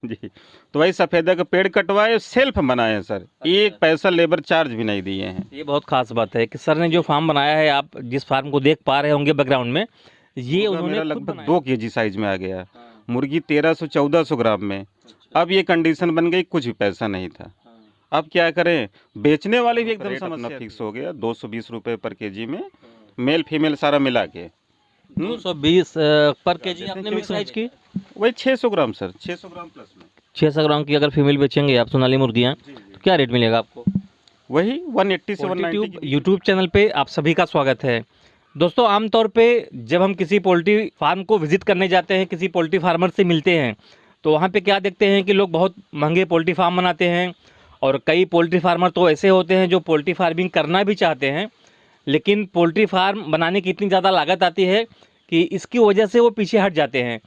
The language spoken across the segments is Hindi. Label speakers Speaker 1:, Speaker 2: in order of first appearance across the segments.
Speaker 1: जी। तो वही सफ़ेदा का पेड़ कटवाए, सेल्फ बनाए हैं सर। एक पैसा लेबर चार्ज भी नहीं दिए हैं।
Speaker 2: ये बहुत खास बात है कि सर ने जो फार्म बनाया है, आप जिस फार्म को देख पा रहे होंगे बैकग्राउंड में, ये
Speaker 1: मुर्गा
Speaker 2: उन्होंने
Speaker 1: मेरा
Speaker 2: खुद
Speaker 1: लगभग
Speaker 2: बनाया
Speaker 1: 2 केजी साइज में आ गया।
Speaker 2: हाँ।
Speaker 1: मुर्गी 1300-1400 ग्राम में।
Speaker 2: अच्छा।
Speaker 1: अब ये कंडीशन बन गई, कुछ भी पैसा नहीं था।
Speaker 2: हाँ।
Speaker 1: अब क्या करें, बेचने वाले भी एकदम
Speaker 2: रेट अपना
Speaker 1: समस्या फिक्स हो गया 220 रुपये पर केजी में,
Speaker 2: हाँ।
Speaker 1: मेल फीमेल सारा मिला के।
Speaker 2: 220 पर केजी आपने मिक्स साइज की,
Speaker 1: वही 600 ग्राम सर, 600 ग्राम प्लस में।
Speaker 2: 600 ग्राम की अगर फीमेल बेचेंगे आप सोनाली मुर्गियाँ, तो क्या रेट मिलेगा आपको?
Speaker 1: वही 180 से 190 की।
Speaker 2: यूट्यूब चैनल पे आप सभी का स्वागत है। दोस्तों, आमतौर पे जब हम किसी पोल्ट्री फार्म को विजिट करने जाते हैं, किसी पोल्ट्री फार्मर से मिलते हैं, तो वहाँ पे क्या देखते हैं कि लोग बहुत महंगे पोल्ट्री फार्म बनाते हैं। और कई पोल्ट्री फार्मर तो ऐसे होते हैं जो पोल्ट्री फार्मिंग करना भी चाहते हैं, लेकिन पोल्ट्री फार्म बनाने की इतनी ज़्यादा लागत आती है कि इसकी वजह से वो पीछे हट जाते हैं।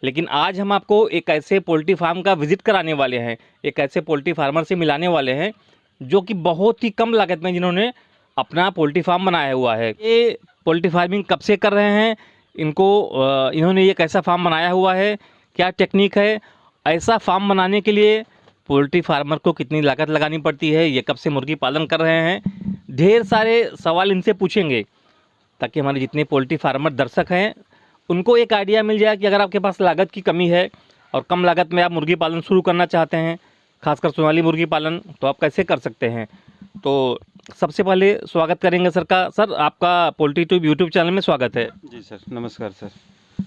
Speaker 2: लेकिन आज हम आपको एक ऐसे पोल्ट्री फार्म का विज़िट कराने वाले हैं, एक ऐसे पोल्ट्री फार्मर से मिलाने वाले हैं जो कि बहुत ही कम लागत में जिन्होंने अपना पोल्ट्री फार्म बनाया हुआ है। ये पोल्ट्री फार्मिंग कब से कर रहे हैं, इन्होंने ये कैसा फार्म बनाया हुआ है, क्या टेक्निक है, ऐसा फार्म बनाने के लिए पोल्ट्री फार्मर को कितनी लागत लगानी पड़ती है, ये कब से मुर्गी पालन कर रहे हैं, ढेर सारे सवाल इनसे पूछेंगे ताकि हमारे जितने पोल्ट्री फार्मर दर्शक हैं उनको एक आइडिया मिल जाए कि अगर आपके पास लागत की कमी है और कम लागत में आप मुर्गी पालन शुरू करना चाहते हैं, खासकर सोनाली मुर्गी पालन, तो आप कैसे कर सकते हैं। तो सबसे पहले स्वागत करेंगे सर का। सर, आपका पोल्ट्री ट्यूब यूट्यूब चैनल में स्वागत है।
Speaker 1: जी सर, नमस्कार सर।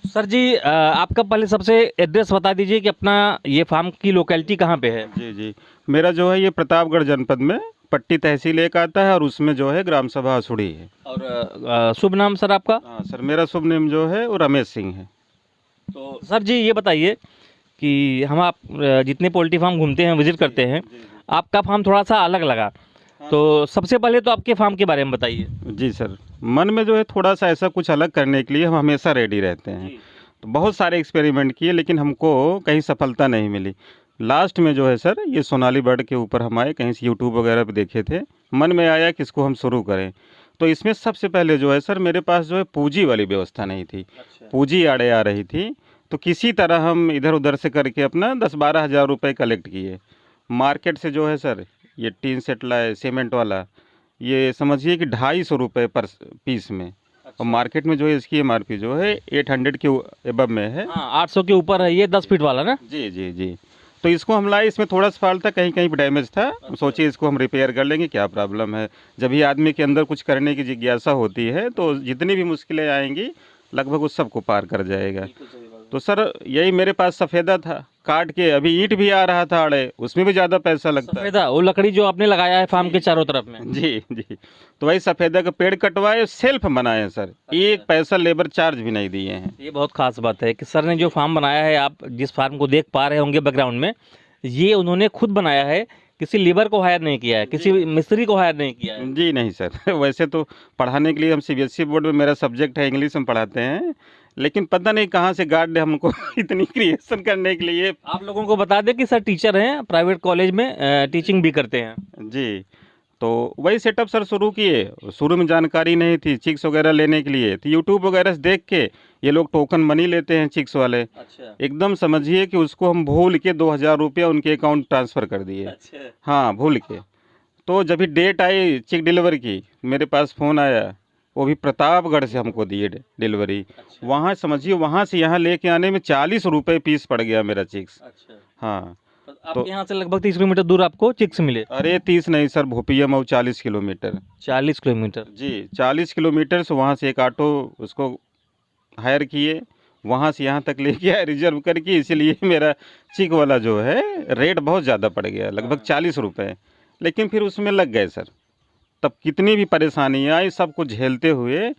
Speaker 2: सर जी, आपका पहले सबसे एड्रेस बता दीजिए कि अपना ये फार्म की लोकेलिटी कहाँ पे है।
Speaker 1: जी जी, मेरा जो है ये प्रतापगढ़ जनपद में पट्टी तहसील एक आता है और उसमें जो है ग्राम सभा असुड़ी है।
Speaker 2: और शुभ नाम सर आपका?
Speaker 1: हाँ सर, मेरा शुभ नाम जो है वो रमेश सिंह है।
Speaker 2: तो सर जी, ये बताइए कि हम आप जितने पोल्ट्री फार्म घूमते हैं, विजिट करते हैं, आपका फार्म थोड़ा सा अलग लगा। तो सबसे पहले तो आपके फार्म के बारे में बताइए।
Speaker 1: जी सर, मन में जो है थोड़ा सा ऐसा कुछ अलग करने के लिए हम हमेशा रेडी रहते हैं। तो बहुत सारे एक्सपेरिमेंट किए लेकिन हमको कहीं सफलता नहीं मिली। लास्ट में जो है सर ये सोनाली बर्ड के ऊपर हम आए, कहीं से यूट्यूब वगैरह पे देखे थे, मन में आया कि इसको हम शुरू करें। तो इसमें सबसे पहले जो है सर मेरे पास जो है पूंजी वाली व्यवस्था नहीं थी। पूंजी आड़े आ रही थी, तो किसी तरह हम इधर उधर से करके अपना 10-12 हज़ार रुपये कलेक्ट किए। मार्केट से जो है सर ये टीन सेट लाए सीमेंट वाला, ये समझिए कि 250 रुपये पर पीस में। और मार्केट में जो है इसकी एमआरपी जो है 800 के एबव में है।
Speaker 2: हाँ, 800 के ऊपर है ये, 10 फीट वाला ना।
Speaker 1: जी जी जी। तो इसको हम लाए, इसमें थोड़ा सा फॉल्ट था, कहीं कहीं पर डैमेज था। सोचिए इसको हम रिपेयर कर लेंगे, क्या प्रॉब्लम है। जब भी आदमी के अंदर कुछ करने की जिज्ञासा होती है तो जितनी भी मुश्किलें आएंगी लगभग उस सबको पार कर जाएगा। तो सर यही मेरे पास सफ़ेदा था, काट के अभी ईंट भी आ रहा था आड़े, उसमें भी ज़्यादा पैसा लगता है।
Speaker 2: सफेदा, वो लकड़ी जो आपने लगाया है फार्म के चारों तरफ में।
Speaker 1: जी जी। तो वही सफ़ेदा का पेड़ कटवाए, सेल्फ बनाए हैं सर। एक पैसा लेबर चार्ज भी नहीं दिए हैं।
Speaker 2: ये बहुत खास बात है कि सर ने जो फार्म बनाया है, आप जिस फार्म को देख पा रहे होंगे बैकग्राउंड में, ये उन्होंने खुद बनाया है, किसी लेबर को हायर नहीं किया है, किसी मिस्त्री को हायर नहीं किया है।
Speaker 1: जी नहीं सर वैसे तो पढ़ाने के लिए हम सीबीएसई बोर्ड में, मेरा सब्जेक्ट है इंग्लिश में पढ़ाते हैं, लेकिन पता नहीं कहाँ से गार्ड ने हमको इतनी क्रिएशन करने के लिए।
Speaker 2: आप लोगों को बता दें कि सर टीचर हैं, प्राइवेट कॉलेज में टीचिंग भी करते हैं।
Speaker 1: जी। तो वही सेटअप सर शुरू किए। शुरू में जानकारी नहीं थी चिक्स वगैरह लेने के लिए, तो यूट्यूब वगैरह से देख के ये लोग टोकन मनी लेते हैं चिक्स वाले।
Speaker 2: अच्छा।
Speaker 1: एकदम समझिए कि उसको हम भूल के 2000 रुपया उनके अकाउंट ट्रांसफ़र कर दिए।
Speaker 2: अच्छा।
Speaker 1: हाँ, भूल के। तो जब भी डेट आई चिक डिलीवर की, मेरे पास फ़ोन आया, वो भी प्रतापगढ़ से हमको दिए डिलीवरी।
Speaker 2: अच्छा।
Speaker 1: वहाँ समझिए, वहाँ से यहाँ लेके आने में 40 रुपये पीस पड़ गया मेरा चिक्स।
Speaker 2: अच्छा।
Speaker 1: हाँ।
Speaker 2: तो आपके यहाँ से लगभग 30 किलोमीटर दूर आपको चिक्स मिले?
Speaker 1: अरे 30 नहीं sir, Bhopiya Mau 40 kilometre.
Speaker 2: 40 kilometre?
Speaker 1: जी, 40 किलोमीटर से वहाँ से एक ऑटो उसको हायर किए, वहाँ से यहाँ तक लेके आए रिजर्व करके, इसीलिए मेरा चिक वाला जो है रेट बहुत ज़्यादा पड़ गया, लगभग 40 रुपये। लेकिन फिर उसमें लग गए सर। तब कितनी भी परेशानियाँ आई, सबको झेलते हुए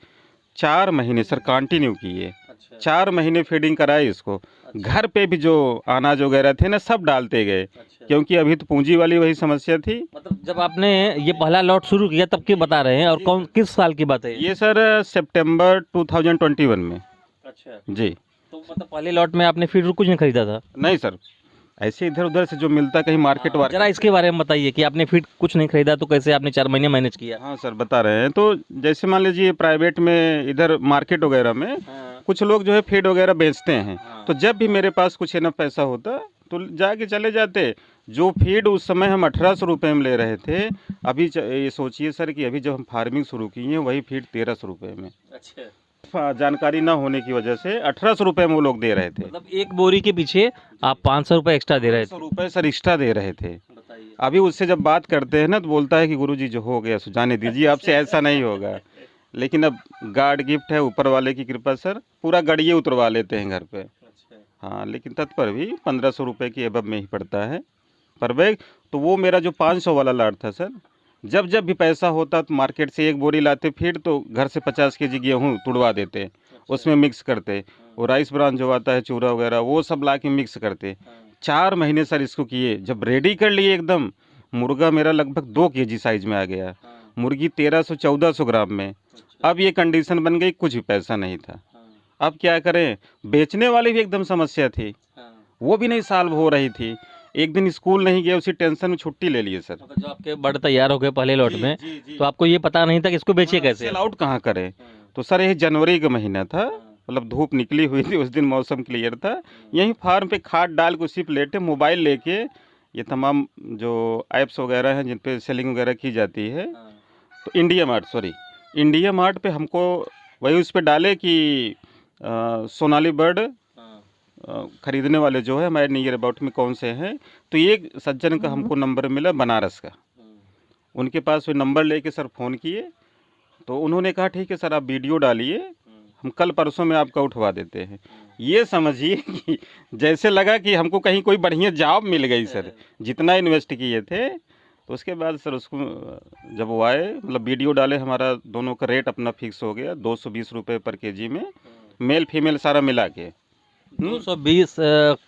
Speaker 1: 4 महीने सर कंटिन्यू किए। 4 महीने फीडिंग कराई इसको। घर पे भी जो अनाज वगैरह थे ना, सब डालते गए, क्योंकि अभी तो पूंजी वाली वही समस्या थी।
Speaker 2: मतलब जब आपने ये पहला लॉट शुरू किया तब की बता रहे हैं, और किस साल की बात है
Speaker 1: ये सर सितंबर 2021 में।
Speaker 2: अच्छा।
Speaker 1: जी।
Speaker 2: तो मतलब पहले लॉट में आपने फीड कुछ नहीं खरीदा था?
Speaker 1: नहीं सर, ऐसे इधर उधर से जो मिलता, कहीं मार्केट वार्केट।
Speaker 2: जरा इसके बारे में बताइए कि आपने फीड कुछ नहीं खरीदा तो कैसे आपने 4 महीने मैनेज किया?
Speaker 1: हाँ सर, बता रहे हैं। तो जैसे मान लीजिए प्राइवेट में इधर मार्केट वगैरह में कुछ लोग जो है फीड वगैरह बेचते हैं। तो जब भी मेरे पास कुछ इनफ पैसा होता तो जाके चले जाते। जो फीड उस समय हम 1800 रुपये में ले रहे थे, अभी ये सोचिए सर कि अभी जब हम फार्मिंग शुरू की है वही फीड 1300 रुपये में।
Speaker 2: अच्छा,
Speaker 1: जानकारी ना होने की वजह से 1800 रुपये में वो लोग दे रहे थे।
Speaker 2: मतलब एक बोरी के पीछे आप 500 रुपये एक्स्ट्रा दे रहे
Speaker 1: 100
Speaker 2: थे।
Speaker 1: रुपये सर एक्स्ट्रा दे रहे थे।
Speaker 2: बताइए।
Speaker 1: अभी उससे जब बात करते हैं ना तो बोलता है कि गुरुजी जो हो गया सो जाने दीजिए, आपसे ऐसा नहीं होगा। लेकिन अब गॉड गिफ्ट है, ऊपर वाले की कृपा सर, पूरा गड़िए उतरवा लेते हैं घर पे।
Speaker 2: अच्छा,
Speaker 1: हाँ, लेकिन तत्पर भी 1500 रुपये की एबव में ही पड़ता है पर बैग। तो वो मेरा जो 500 वाला लाट था सर, जब जब भी पैसा होता तो मार्केट से एक बोरी लाते फीड, तो घर से 50 केजी गेहूँ तुड़वा देते, उसमें मिक्स करते। वो राइस ब्रान जो आता है चूरा वगैरह वो सब ला के मिक्स करते। 4 महीने सर इसको किए, जब रेडी कर लिए एकदम, मुर्गा मेरा लगभग 2 केजी साइज में आ गया, मुर्गी 1300-1400 ग्राम में। अब ये कंडीशन बन गई, कुछ भी पैसा नहीं था। अब क्या करें, बेचने वाली भी एकदम समस्या थी, वो भी नहीं सॉल्व हो रही थी। एक दिन स्कूल नहीं गए, उसी टेंशन में छुट्टी ले लिए सर।
Speaker 2: मतलब जो आपके बर्ड तैयार हो गए पहले लॉट में,
Speaker 1: जी।
Speaker 2: तो आपको ये पता नहीं था कि इसको बेचे कैसे।
Speaker 1: सेल आउट कहाँ करें। तो सर यही जनवरी का महीना था, मतलब धूप निकली हुई थी उस दिन, मौसम क्लियर था। यहीं फार्म पे खाद डाल के उसी पे लेटे मोबाइल लेके, ये तमाम जो ऐप्स वगैरह हैं जिन पे सेलिंग वगैरह की जाती है, तो इंडिया मार्ट पे हमको वही उस पे डाले कि सोनाली बर्ड खरीदने वाले जो है हमारे नियर अबाउट में कौन से हैं। तो एक सज्जन का हमको नंबर मिला बनारस का, उनके पास वो नंबर लेके सर फ़ोन किए, तो उन्होंने कहा ठीक है सर आप वीडियो डालिए, हम कल परसों में आपका उठवा देते हैं। ये समझिए कि जैसे लगा कि हमको कहीं कोई बढ़िया जॉब मिल गई सर, जितना इन्वेस्ट किए थे। तो उसके बाद सर उसको जब वो आए, मतलब वीडियो डाले, हमारा दोनों का रेट अपना फिक्स हो गया 220 रुपये पर केजी में, मेल फीमेल सारा मिला के।
Speaker 2: 220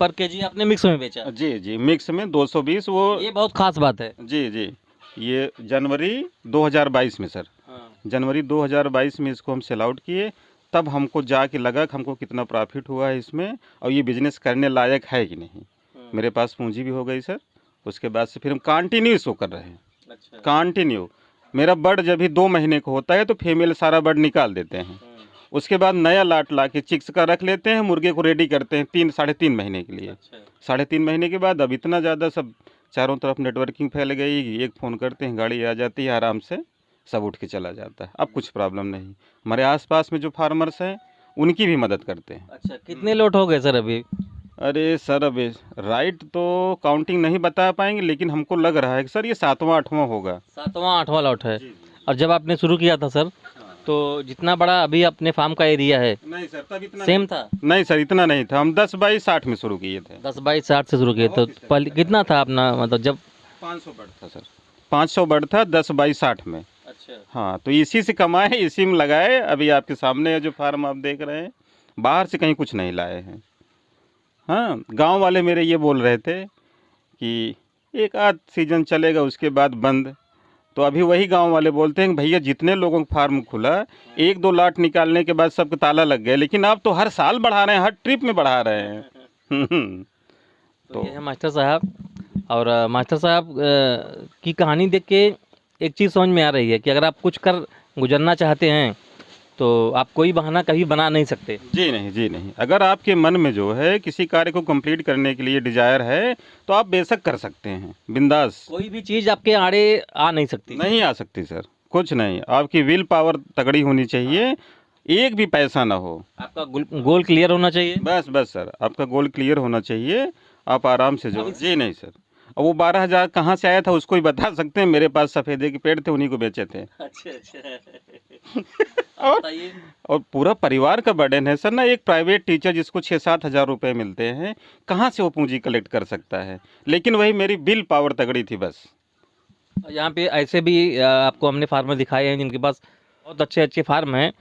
Speaker 2: पर केजी आपने मिक्स में बेचा।
Speaker 1: जी मिक्स में 220। वो
Speaker 2: ये बहुत खास बात है।
Speaker 1: जी ये जनवरी 2022 में सर, जनवरी 2022 में इसको हम सेल आउट किए। तब हमको जाके लगा कि हमको कितना प्रॉफिट हुआ है इसमें, और ये बिजनेस करने लायक है कि नहीं। मेरे पास पूंजी भी हो गई सर। उसके बाद से फिर हम कंटिन्यू इसको कर रहे हैं।
Speaker 2: अच्छा।
Speaker 1: कंटिन्यू मेरा बर्ड जब भी 2 महीने का होता है तो फीमेल सारा बर्ड निकाल देते हैं। उसके बाद नया लाट ला के चिक्स का रख लेते हैं, मुर्गे को रेडी करते हैं 3-3.5 महीने के लिए। 3.5 महीने के बाद अब इतना ज़्यादा सब चारों तरफ नेटवर्किंग फैल गई, एक फ़ोन करते हैं गाड़ी आ जाती है, आराम से सब उठ के चला जाता है। अब कुछ प्रॉब्लम नहीं। हमारे आसपास में जो फार्मर्स हैं उनकी भी मदद करते हैं।
Speaker 2: अच्छा, कितने लॉट हो गए सर अभी?
Speaker 1: अरे सर अब राइट तो काउंटिंग नहीं बता पाएंगे, लेकिन हमको लग रहा है कि सर ये 7वां-8वां होगा।
Speaker 2: 7वां-8वां लॉट है। और जब आपने शुरू किया था सर, तो जितना बड़ा अभी अपने फार्म का एरिया है,
Speaker 1: नहीं सर तब इतना
Speaker 2: सेम था?
Speaker 1: नहीं सर इतना नहीं था, हम 10 बाई 60 में शुरू किए थे।
Speaker 2: 10 बाई 60 से शुरू किए, तो पहले कितना था अपना, मतलब जब?
Speaker 1: 500 बर्ड था सर, 500 बर्ड था 10 बाई 60 में।
Speaker 2: अच्छा।
Speaker 1: हाँ, तो इसी से कमाए, इसी में लगाए। अभी आपके सामने है जो फार्म आप देख रहे हैं, बाहर से कहीं कुछ नहीं लाए हैं। हाँ, गांव वाले मेरे ये बोल रहे थे कि एक आध सीजन चलेगा उसके बाद बंद। तो अभी वही गांव वाले बोलते हैं कि भैया जितने लोगों का फार्म खुला, 1-2 लाट निकालने के बाद सबके ताला लग गए, लेकिन आप तो हर साल बढ़ा रहे हैं, हर ट्रिप में बढ़ा रहे हैं।
Speaker 2: तो ये है मास्टर साहब। और मास्टर साहब की कहानी देख के एक चीज़ समझ में आ रही है कि अगर आप कुछ कर गुजरना चाहते हैं तो आप कोई बहाना कभी बना नहीं सकते।
Speaker 1: जी नहीं। अगर आपके मन में जो है किसी कार्य को कंप्लीट करने के लिए डिजायर है तो आप बेशक कर सकते हैं, बिंदास।
Speaker 2: कोई भी चीज़ आपके आड़े आ नहीं सकती।
Speaker 1: नहीं आ सकती सर, कुछ नहीं। आपकी विल पावर तगड़ी होनी चाहिए, एक भी पैसा ना हो।
Speaker 2: आपका गोल क्लियर होना चाहिए।
Speaker 1: बस सर, आपका गोल क्लियर होना चाहिए। आप आराम से जो जी नहीं सर। और वो 12,000 कहाँ से आया था उसको ही बता सकते हैं। मेरे पास सफ़ेदे के पेड़ थे, उन्हीं को बेचे थे।
Speaker 2: अच्छा।
Speaker 1: और पूरा परिवार का बर्डन है सर ना। एक प्राइवेट टीचर जिसको 6-7 हज़ार रुपये मिलते हैं, कहाँ से वो पूंजी कलेक्ट कर सकता है। लेकिन वही मेरी बिल पावर तगड़ी थी बस।
Speaker 2: यहाँ पे ऐसे भी आपको हमने फार्मर दिखाए हैं जिनके पास बहुत अच्छे फार्म हैं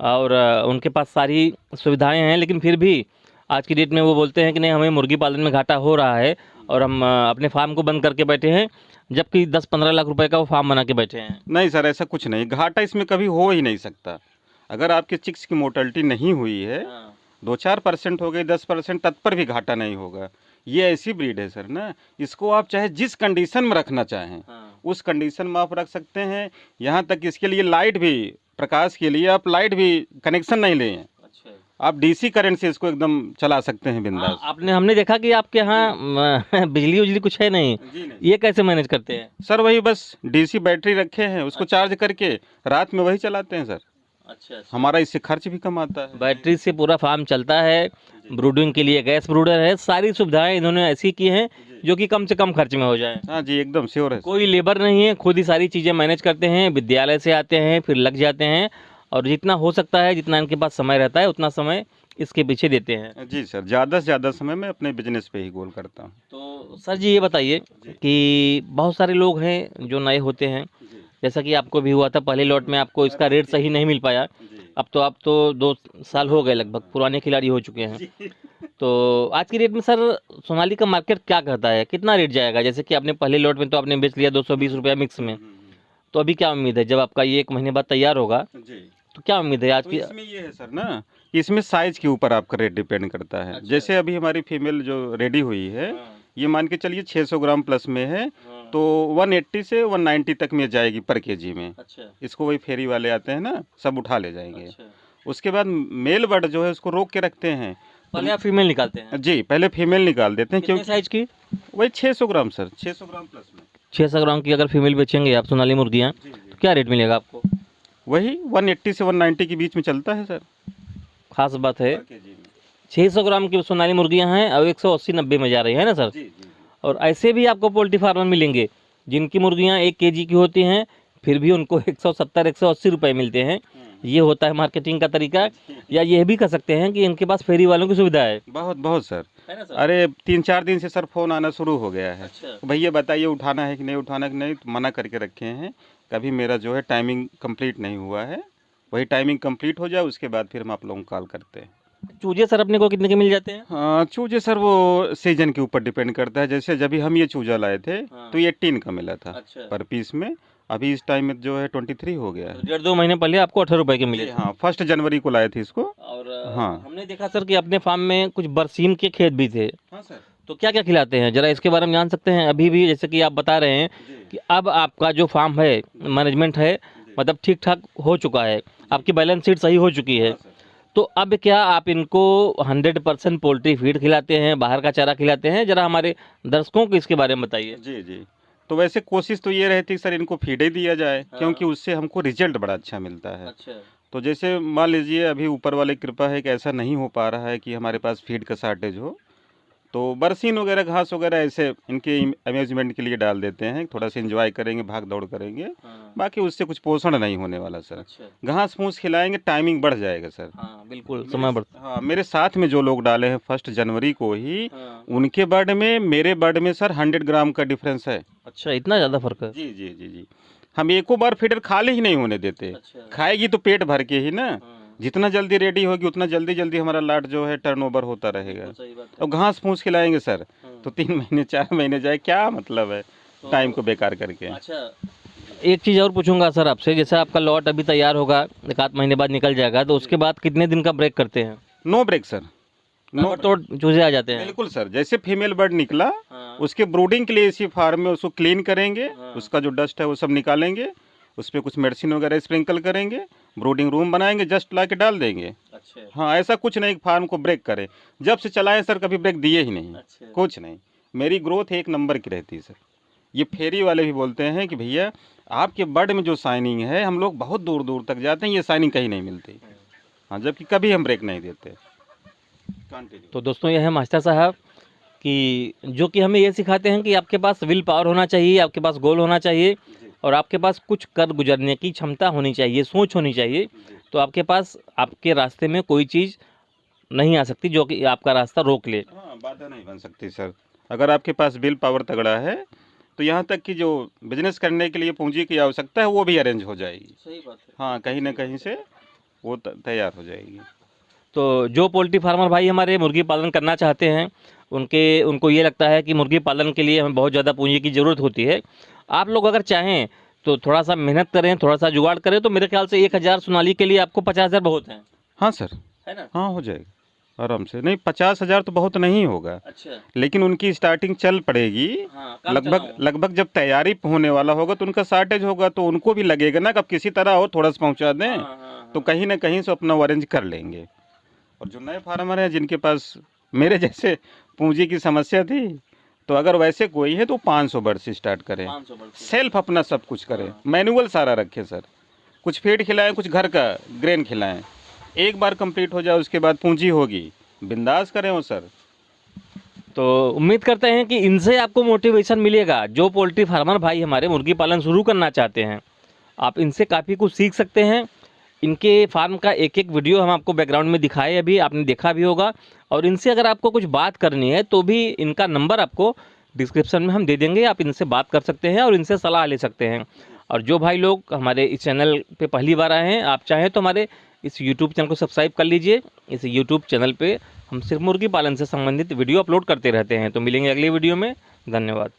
Speaker 2: और उनके पास सारी सुविधाएं हैं, लेकिन फिर भी आज की डेट में वो बोलते हैं कि नहीं, हमें मुर्गी पालन में घाटा हो रहा है और हम अपने फार्म को बंद करके बैठे हैं, जबकि 10-15 लाख रुपए का वो फार्म बना के बैठे हैं।
Speaker 1: नहीं सर, ऐसा कुछ नहीं। घाटा इसमें कभी हो ही नहीं सकता। अगर आपके चिक्स की मोर्टेलिटी नहीं हुई है, 2-4% हो गई, 10%, तब पर भी घाटा नहीं होगा। ये ऐसी ब्रीड है सर ना, इसको आप चाहे जिस कंडीशन में रखना चाहें उस कंडीशन में आप रख सकते हैं। यहाँ तक इसके लिए लाइट भी, प्रकाश के लिए आप लाइट भी कनेक्शन नहीं लें। आप डीसी करंट से इसको एकदम चला सकते हैं बिंदास।
Speaker 2: आपने हमने देखा कि आपके यहाँ बिजली उजली कुछ है नहीं, ये कैसे मैनेज करते हैं?
Speaker 1: सर वही बस डीसी बैटरी रखे हैं, उसको चार्ज करके रात में वही चलाते हैं सर।
Speaker 2: अच्छा,
Speaker 1: हमारा इससे खर्च भी कम आता है।
Speaker 2: बैटरी से पूरा फार्म चलता है, ब्रूडिंग के लिए गैस ब्रूडर है, सारी सुविधाएं इन्होंने ऐसी की हैं जो कि कम से कम खर्च में हो जाए।
Speaker 1: हाँ जी, एकदम श्योर है।
Speaker 2: कोई लेबर नहीं है, खुद ही सारी चीज़ें मैनेज करते हैं, विद्यालय से आते हैं फिर लग जाते हैं, और जितना हो सकता है, जितना इनके पास समय रहता है, उतना समय इसके पीछे देते हैं।
Speaker 1: जी सर, ज़्यादा से ज़्यादा समय मैं अपने बिजनेस पे ही गोल करता हूँ।
Speaker 2: तो सर जी ये बताइए कि बहुत सारे लोग हैं जो नए होते हैं, जैसा कि आपको भी हुआ था, पहले लॉट में आपको इसका रेट सही नहीं मिल पाया, अब तो 2 साल हो गए लगभग, पुराने खिलाड़ी हो चुके हैं। तो आज की रेट में सर सोनाली का मार्केट क्या कहता है, कितना रेट जाएगा? जैसे कि आपने पहले लॉट में तो आपने बेच लिया 220 रुपया मिक्स में, तो अभी क्या उम्मीद है जब आपका ये 1 महीने बाद तैयार होगा, तो क्या उम्मीद है आज
Speaker 1: तो
Speaker 2: की?
Speaker 1: इसमें ये है सर ना, इसमें साइज के ऊपर आपका रेट डिपेंड करता है। जैसे अभी हमारी फीमेल जो रेडी हुई है, ये मान के चलिए 600 ग्राम प्लस में है, तो 180 से 190 तक में जाएगी पर केजी में।
Speaker 2: अच्छा,
Speaker 1: इसको वही फेरी वाले आते हैं ना, सब उठा ले जाएंगे।
Speaker 2: अच्छा।
Speaker 1: उसके बाद मेल बर्ड जो है उसको रोक के रखते हैं।
Speaker 2: पहले आप फीमेल निकालते हैं?
Speaker 1: जी, पहले फीमेल निकाल देते हैं,
Speaker 2: कितने
Speaker 1: क्योंकि
Speaker 2: साइज की?
Speaker 1: वही 600 ग्राम सर, 600 ग्राम प्लस में।
Speaker 2: 600 ग्राम की अगर फीमेल बेचेंगे आप सोनाली मुर्गियाँ, तो क्या रेट मिलेगा आपको?
Speaker 1: वही 180 से 190 के बीच में चलता है सर।
Speaker 2: खास बात है,
Speaker 1: पर केजी में।
Speaker 2: 600 ग्राम की सोनाली मुर्गियाँ हैं और 180-90 में जा रही है ना सर?
Speaker 1: जी जी जी।
Speaker 2: और ऐसे भी आपको पोल्ट्री फार्मर मिलेंगे जिनकी मुर्गियाँ 1 केजी की होती हैं, फिर भी उनको 170-180 रुपये मिलते हैं। ये होता है मार्केटिंग का तरीका, या ये भी कह सकते हैं कि इनके पास फेरी वालों की सुविधा है।
Speaker 1: बहुत बहुत सर।
Speaker 2: है ना सर?
Speaker 1: अरे 3-4 दिन से सर फ़ोन आना शुरू हो गया है।
Speaker 2: अच्छा।
Speaker 1: भैया बताइए उठाना है कि नहीं उठाना, कि नहीं तो मना करके रखे हैं। कभी मेरा जो है टाइमिंग कंप्लीट नहीं हुआ है, वही टाइमिंग कंप्लीट हो जाए उसके बाद फिर हम आप लोगों को कॉल करते हैं।
Speaker 2: चूजे सर अपने को कितने के मिल जाते हैं?
Speaker 1: हाँ, चूजे सर वो सीजन के ऊपर डिपेंड करता है। जैसे जब भी हम ये चूजा लाए थे
Speaker 2: हाँ।
Speaker 1: तो ये 18 का मिला था
Speaker 2: अच्छा।
Speaker 1: पर पीस में। अभी इस टाइम में जो है 23 हो गया है।
Speaker 2: 1.5-2 महीने पहले आपको 18 रुपये के मिले थे।
Speaker 1: हाँ, 1 जनवरी को लाए थे इसको।
Speaker 2: और
Speaker 1: हाँ।
Speaker 2: हमने देखा सर कि अपने फार्म में कुछ बरसीम के खेत भी थे,
Speaker 1: हाँ सर।
Speaker 2: तो क्या क्या खिलाते हैं जरा इसके बारे में जान सकते हैं? अभी भी जैसे कि आप बता रहे हैं कि अब आपका जो फार्म है, मैनेजमेंट है, मतलब ठीक ठाक हो चुका है, आपकी बैलेंस शीट सही हो चुकी है, तो अब क्या आप इनको 100% पोल्ट्री फीड खिलाते हैं, बाहर का चारा खिलाते हैं? जरा हमारे दर्शकों को इसके बारे में बताइए।
Speaker 1: जी जी। तो वैसे कोशिश तो ये रहती है सर इनको फीड ही दिया जाए, क्योंकि उससे हमको रिजल्ट बड़ा अच्छा मिलता है।
Speaker 2: अच्छा।
Speaker 1: तो जैसे मान लीजिए अभी ऊपर वाले की कृपा है कि ऐसा नहीं हो पा रहा है कि हमारे पास फीड का शॉर्टेज हो, तो बरसीन वगैरह घास वगैरह ऐसे इनके अम्यूजमेंट के लिए डाल देते हैं, थोड़ा सा एंजॉय करेंगे, भाग दौड़ करेंगे।
Speaker 2: हाँ।
Speaker 1: बाकी उससे कुछ पोषण नहीं होने वाला सर।
Speaker 2: अच्छा।
Speaker 1: घास फूस खिलाएंगे, टाइमिंग बढ़ जाएगा सर।
Speaker 2: हाँ बिल्कुल, समय बढ़ता।
Speaker 1: हाँ, मेरे साथ में जो लोग डाले हैं 1 जनवरी को ही,
Speaker 2: हाँ।
Speaker 1: उनके बर्ड में मेरे बर्ड में सर 100 ग्राम का डिफरेंस है।
Speaker 2: अच्छा, इतना ज़्यादा फर्क है?
Speaker 1: जी जी जी जी। हम एको बार फीडर खाली ही नहीं होने देते।
Speaker 2: अच्छा।
Speaker 1: खाएगी तो पेट भर के ही ना।
Speaker 2: हाँ।
Speaker 1: जितना जल्दी रेडी होगी उतना जल्दी जल्दी हमारा लाट जो है टर्नओवर होता रहेगा।
Speaker 2: सही बात है।
Speaker 1: और घास फूस खिलाएंगे सर
Speaker 2: हाँ।
Speaker 1: तो 3 महीने 4 महीने जाए, क्या मतलब है टाइम को बेकार करके।
Speaker 2: अच्छा, एक चीज़ और पूछूंगा सर आपसे, जैसे आपका लॉट अभी तैयार होगा, 1 महीने बाद निकल जाएगा, तो उसके बाद कितने दिन का ब्रेक करते हैं?
Speaker 1: No break sir, no.
Speaker 2: तो चूजे आ जाते हैं?
Speaker 1: बिल्कुल सर, जैसे फीमेल बर्ड निकला
Speaker 2: हाँ।
Speaker 1: उसके ब्रूडिंग के लिए इसी फार्म में उसको क्लीन करेंगे,
Speaker 2: हाँ।
Speaker 1: उसका जो डस्ट है वो सब निकालेंगे, उस पर कुछ मेडिसिन वगैरह स्प्रिंकल करेंगे, ब्रूडिंग रूम बनाएंगे, जस्ट ला के डाल देंगे।
Speaker 2: अच्छा।
Speaker 1: हाँ, ऐसा कुछ नहीं फार्म को ब्रेक करें। जब से चलाएं सर कभी ब्रेक दिए ही नहीं।
Speaker 2: अच्छा।
Speaker 1: कुछ नहीं, मेरी ग्रोथ 1 नंबर की रहती है सर। ये फेरी वाले भी बोलते हैं कि भैया आपके बर्ड में जो शाइनिंग है, हम लोग बहुत दूर दूर तक जाते हैं, ये शाइनिंग कहीं नहीं मिलती। हाँ, जबकि कभी हम ब्रेक नहीं देते।
Speaker 2: तो दोस्तों ये है मास्टर साहब कि जो कि हमें ये सिखाते हैं कि आपके पास विल पावर होना चाहिए, आपके पास गोल होना चाहिए, और आपके पास कुछ कर गुजरने की क्षमता होनी चाहिए, सोच होनी चाहिए, तो आपके पास आपके रास्ते में कोई चीज़ नहीं आ सकती जो कि आपका रास्ता रोक ले।
Speaker 1: हाँ, बाधा नहीं बन सकती सर। अगर आपके पास विल पावर तगड़ा है तो यहाँ तक कि जो बिजनेस करने के लिए पूंजी की आवश्यकता है वो भी अरेंज हो जाएगी।
Speaker 2: सही बात है।
Speaker 1: हाँ, कहीं ना कहीं से वो तैयार हो जाएगी।
Speaker 2: तो जो पोल्ट्री फार्मर भाई हमारे मुर्गी पालन करना चाहते हैं, उनको ये लगता है कि मुर्गी पालन के लिए हमें बहुत ज़्यादा पूंजी की ज़रूरत होती है, आप लोग अगर चाहें तो थोड़ा सा मेहनत करें, थोड़ा सा जुगाड़ करें, तो मेरे ख्याल से 1000 सोनाली के लिए आपको 50,000 बहुत हैं।
Speaker 1: हाँ सर,
Speaker 2: है ना?
Speaker 1: हाँ हो जाएगा आराम से। नहीं, 50,000 तो बहुत नहीं होगा,
Speaker 2: अच्छा।
Speaker 1: लेकिन उनकी स्टार्टिंग चल पड़ेगी।
Speaker 2: हाँ, काम
Speaker 1: लगभग
Speaker 2: चलाओ।
Speaker 1: लगभग जब तैयारी होने वाला होगा तो उनका शॉर्टेज होगा, तो उनको भी लगेगा ना कि अब किसी तरह हो थोड़ा सा पहुंचा दें,
Speaker 2: हाँ, हाँ,
Speaker 1: तो कहीं ना कहीं से अपना अरेंज कर लेंगे। और जो नए फार्मर हैं जिनके पास मेरे जैसे पूंजी की समस्या थी, तो अगर वैसे कोई है तो 500 बर्ड से स्टार्ट करें,
Speaker 2: 500 बर्ड से।
Speaker 1: सेल्फ अपना सब कुछ करें, मैनुअल सारा रखें सर, कुछ फीड खिलाएं, कुछ घर का ग्रेन खिलाएं, एक बार कंप्लीट हो जाए उसके बाद पूंजी होगी, बिंदास करें वो सर।
Speaker 2: तो उम्मीद करते हैं कि इनसे आपको मोटिवेशन मिलेगा। जो पोल्ट्री फार्मर भाई हमारे मुर्गी पालन शुरू करना चाहते हैं, आप इनसे काफ़ी कुछ सीख सकते हैं। इनके फार्म का एक एक वीडियो हम आपको बैकग्राउंड में दिखाए, अभी आपने देखा भी होगा। और इनसे अगर आपको कुछ बात करनी है तो भी इनका नंबर आपको डिस्क्रिप्शन में हम दे देंगे, आप इनसे बात कर सकते हैं और इनसे सलाह ले सकते हैं। और जो भाई लोग हमारे इस चैनल पे पहली बार आए हैं, आप चाहें तो हमारे इस यूट्यूब चैनल को सब्सक्राइब कर लीजिए। इस यूट्यूब चैनल पे हम सिर्फ मुर्गी पालन से संबंधित वीडियो अपलोड करते रहते हैं। तो मिलेंगे अगली वीडियो में, धन्यवाद।